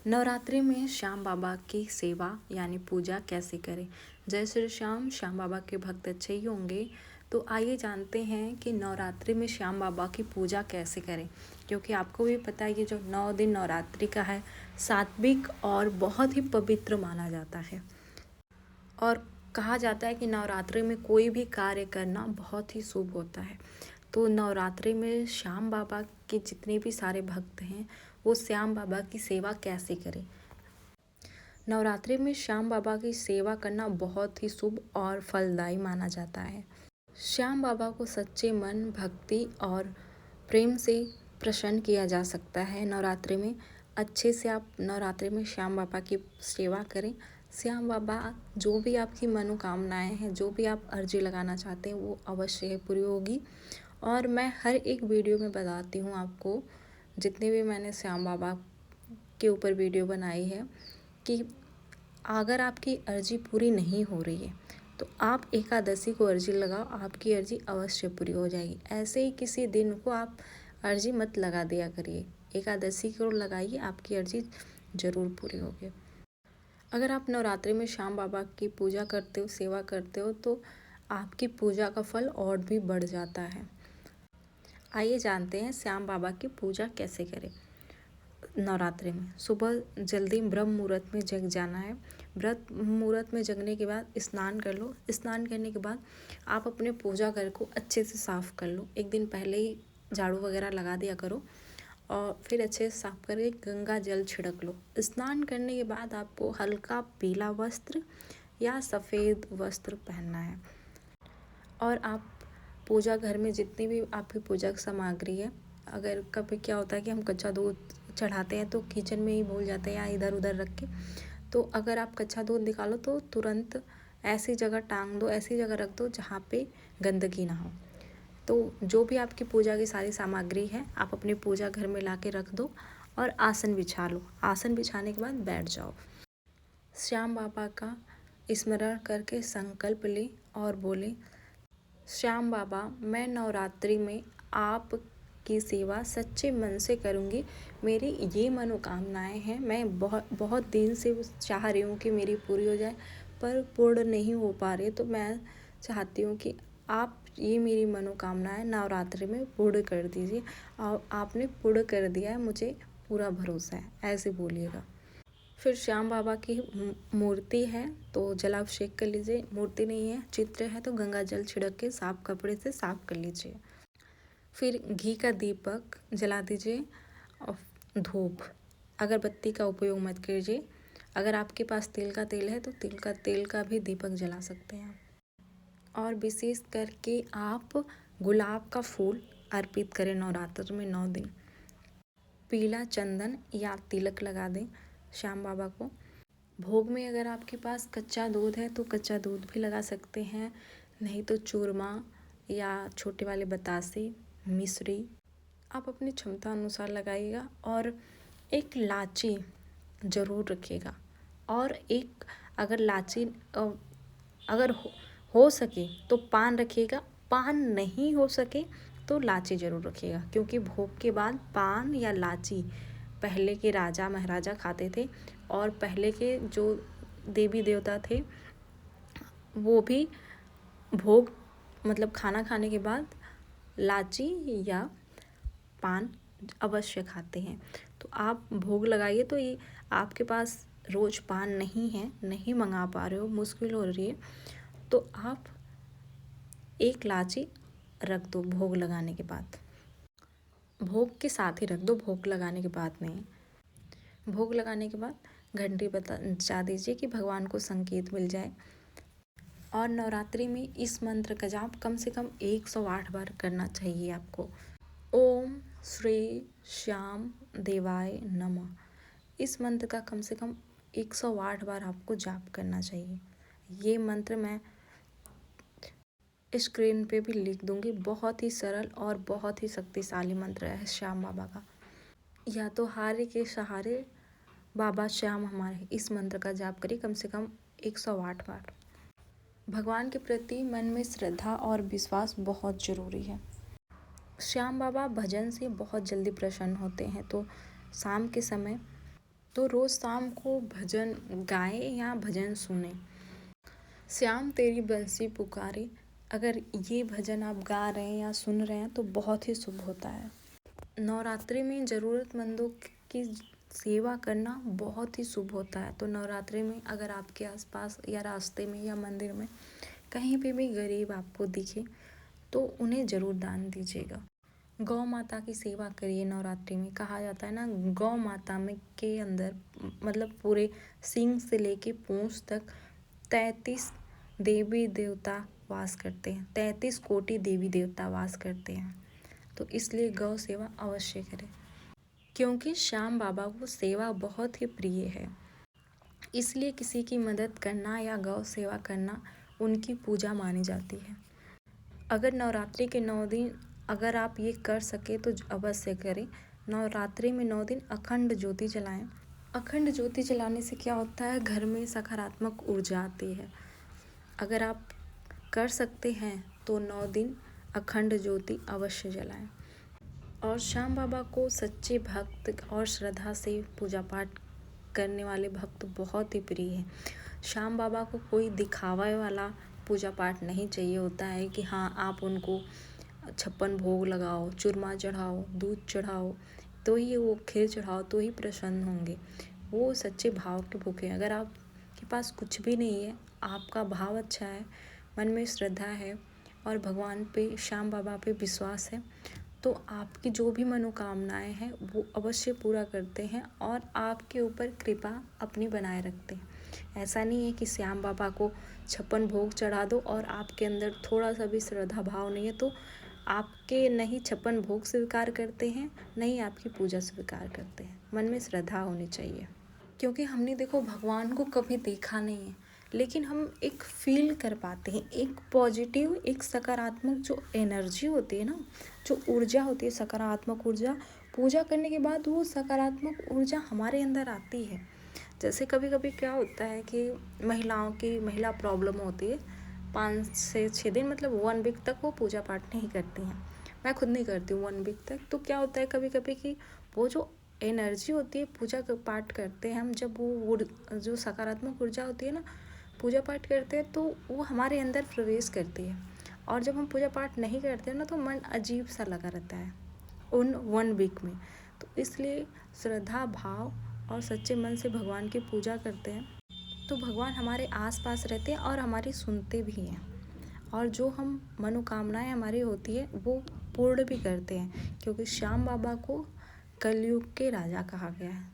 नवरात्रि में श्याम बाबा की सेवा यानी पूजा कैसे करें। जय श्री श्याम। श्याम बाबा के भक्त अच्छे ही होंगे। तो आइए जानते हैं कि नवरात्रि में श्याम बाबा की पूजा कैसे करें, क्योंकि आपको भी पता है कि जो 9 दिन नवरात्रि का है सात्विक और बहुत ही पवित्र माना जाता है। और कहा जाता है कि नवरात्रि में कोई भी कार्य करना बहुत ही शुभ होता है। तो नवरात्रि में श्याम बाबा के जितने भी सारे भक्त हैं वो श्याम बाबा की सेवा कैसे करें। नवरात्रि में श्याम बाबा की सेवा करना बहुत ही शुभ और फलदायी माना जाता है। श्याम बाबा को सच्चे मन, भक्ति और प्रेम से प्रसन्न किया जा सकता है। नवरात्रि में अच्छे से आप नवरात्रि में श्याम बाबा की सेवा करें। श्याम बाबा जो भी आपकी मनोकामनाएं हैं, जो भी आप अर्जी लगाना चाहते हैं वो अवश्य ही पूरी होगी। और मैं हर एक वीडियो में बताती हूँ आपको, जितने भी मैंने श्याम बाबा के ऊपर वीडियो बनाई है, कि अगर आपकी अर्जी पूरी नहीं हो रही है तो आप एकादशी को अर्जी लगाओ, आपकी अर्जी अवश्य पूरी हो जाएगी। ऐसे ही किसी दिन को आप अर्जी मत लगा दिया करिए, एकादशी को लगाइए, आपकी अर्जी ज़रूर पूरी होगी। अगर आप नवरात्रि में श्याम बाबा की पूजा करते हो, सेवा करते हो, तो आपकी पूजा का फल और भी बढ़ जाता है। आइए जानते हैं श्याम बाबा की पूजा कैसे करें। नवरात्रि में सुबह जल्दी ब्रह्म मुहूर्त में जग जाना है। ब्रह्म मुहूर्त में जगने के बाद स्नान कर लो। स्नान करने के बाद आप अपने पूजा घर को अच्छे से साफ़ कर लो। एक दिन पहले ही झाड़ू वगैरह लगा दिया करो और फिर अच्छे से साफ़ करके गंगा जल छिड़क लो। स्नान करने के बाद आपको हल्का पीला वस्त्र या सफ़ेद वस्त्र पहनना है। और आप पूजा घर में जितनी भी आपकी पूजा की सामग्री है, अगर कभी क्या होता है कि हम कच्चा दूध चढ़ाते हैं तो किचन में ही भूल जाते हैं या इधर उधर रख के, तो अगर आप कच्चा दूध निकालो तो तुरंत ऐसी जगह टांग दो, ऐसी जगह रख दो जहाँ पे गंदगी ना हो। तो जो भी आपकी पूजा की सारी सामग्री है आप अपनी पूजा घर में ला के रख दो और आसन बिछा लो। आसन बिछाने के बाद बैठ जाओ। श्याम बाबा का स्मरण करके संकल्प ले और बोले, श्याम बाबा, मैं नवरात्रि में आप की सेवा सच्चे मन से करूँगी। मेरी ये मनोकामनाएं हैं, मैं बहुत दिन से चाह रही हूँ कि मेरी पूरी हो जाए, पर पूर्ण नहीं हो पा रही। तो मैं चाहती हूँ कि आप ये मेरी मनोकामनाएं नवरात्रि में पूर्ण कर दीजिए। और आपने पूर्ण कर दिया है, मुझे पूरा भरोसा है, ऐसे बोलिएगा। फिर श्याम बाबा की मूर्ति है तो जलाभिषेक कर लीजिए। मूर्ति नहीं है, चित्र है, तो गंगा जल छिड़क के साफ कपड़े से साफ कर लीजिए। फिर घी का दीपक जला दीजिए और धूप, अगरबत्ती का उपयोग मत कीजिए। अगर आपके पास तिल का तेल है तो तिल का भी दीपक जला सकते हैं। और विशेष करके आप गुलाब का फूल अर्पित करें। नवरात्र में 9 दिन पीला चंदन या तिलक लगा दें श्याम बाबा को। भोग में अगर आपके पास कच्चा दूध है तो कच्चा दूध भी लगा सकते हैं, नहीं तो चूरमा या छोटे वाले बतासे, मिश्री आप अपनी क्षमता अनुसार लगाइएगा। और एक लाची ज़रूर रखिएगा। और एक अगर लाची अगर हो सके तो पान रखिएगा, पान नहीं हो सके तो लाची ज़रूर रखिएगा, क्योंकि भोग के बाद पान या लाची पहले के राजा महाराजा खाते थे। और पहले के जो देवी देवता थे वो भी भोग मतलब खाना खाने के बाद लाची या पान अवश्य खाते हैं। तो आप भोग लगाइए। तो ये आपके पास रोज़ पान नहीं है, नहीं मंगा पा रहे हो, मुश्किल हो रही है, तो आप एक लाची रख दो भोग लगाने के बाद। भोग के साथ ही रख दो, भोग लगाने के बाद नहीं। भोग लगाने के बाद घंटी बजा दीजिए कि भगवान को संकेत मिल जाए। और नवरात्रि में इस मंत्र का जाप कम से कम 108 बार करना चाहिए आपको। ओम श्री श्याम देवाय नमः, इस मंत्र का कम से कम 108 बार आपको जाप करना चाहिए। ये मंत्र मैं स्क्रीन पे भी लिख दूंगी। बहुत ही सरल और बहुत ही शक्तिशाली मंत्र है श्याम बाबा का। या तो हारे के सहारे बाबा श्याम हमारे, इस मंत्र का जाप करिए कम से कम 108 बार। भगवान के प्रति मन में श्रद्धा और विश्वास बहुत ज़रूरी है। श्याम बाबा भजन से बहुत जल्दी प्रसन्न होते हैं। तो शाम के समय तो रोज़ शाम को भजन गाएं या भजन सुने। श्याम तेरी बंसी पुकारे, अगर ये भजन आप गा रहे हैं या सुन रहे हैं तो बहुत ही शुभ होता है। नवरात्रि में ज़रूरतमंदों की सेवा करना बहुत ही शुभ होता है। तो नवरात्रि में अगर आपके आसपास या रास्ते में या मंदिर में कहीं पे भी गरीब आपको दिखे तो उन्हें ज़रूर दान दीजिएगा। गौ माता की सेवा करिए। नवरात्रि में कहा जाता है ना, गौ माता में के अंदर मतलब पूरे सींग से लेके पूंछ तक 33 देवी देवता वास करते हैं, 33 कोटि देवी देवता वास करते हैं। तो इसलिए गौ सेवा अवश्य करें, क्योंकि श्याम बाबा को सेवा बहुत ही प्रिय है। इसलिए किसी की मदद करना या गौ सेवा करना उनकी पूजा मानी जाती है। अगर नवरात्रि के 9 दिन अगर आप ये कर सके तो अवश्य करें। नवरात्रि में 9 दिन अखंड ज्योति जलाएं। अखंड ज्योति जलाने से क्या होता है, घर में सकारात्मक ऊर्जा आती है। अगर आप कर सकते हैं तो 9 दिन अखंड ज्योति अवश्य जलाएं। और श्याम बाबा को सच्चे भक्त और श्रद्धा से पूजा पाठ करने वाले भक्त बहुत ही प्रिय हैं। श्याम बाबा को कोई दिखावा वाला पूजा पाठ नहीं चाहिए होता है कि हाँ आप उनको 56 भोग लगाओ, चूरमा चढ़ाओ, दूध चढ़ाओ, तो ही वो खीर चढ़ाओ तो ही प्रसन्न होंगे। वो सच्चे भाव के भूखे। अगर आपके पास कुछ भी नहीं है, आपका भाव अच्छा है, मन में श्रद्धा है और भगवान पे, श्याम बाबा पे विश्वास है, तो आपकी जो भी मनोकामनाएं हैं वो अवश्य पूरा करते हैं और आपके ऊपर कृपा अपनी बनाए रखते हैं। ऐसा नहीं है कि श्याम बाबा को 56 भोग चढ़ा दो और आपके अंदर थोड़ा सा भी श्रद्धा भाव नहीं है तो आपके नहीं 56 भोग स्वीकार करते हैं, नहीं आपकी पूजा स्वीकार करते हैं। मन में श्रद्धा होनी चाहिए, क्योंकि हमने देखो भगवान को कभी देखा नहीं है, लेकिन हम एक फील कर पाते हैं, एक पॉजिटिव, एक सकारात्मक जो एनर्जी होती है ना, जो ऊर्जा होती है, सकारात्मक ऊर्जा, पूजा करने के बाद वो सकारात्मक ऊर्जा हमारे अंदर आती है। जैसे कभी कभी क्या होता है कि महिला प्रॉब्लम होती है, 5 से 6 दिन मतलब 1 वीक तक वो पूजा पाठ नहीं करती हैं। मैं खुद नहीं करती हूँ 1 वीक तक। तो क्या होता है कभी कभी कि वो जो एनर्जी होती है पूजा पाठ करते हैं हम, जब वो जो सकारात्मक ऊर्जा होती है ना, पूजा पाठ करते हैं तो वो हमारे अंदर प्रवेश करती है। और जब हम पूजा पाठ नहीं करते हैं ना तो मन अजीब सा लगा रहता है उन 1 वीक में। तो इसलिए श्रद्धा भाव और सच्चे मन से भगवान की पूजा करते हैं तो भगवान हमारे आसपास रहते हैं और हमारी सुनते भी हैं, और जो हम मनोकामनाएं हमारी होती है वो पूर्ण भी करते हैं, क्योंकि श्याम बाबा को कलयुग के राजा कहा गया है।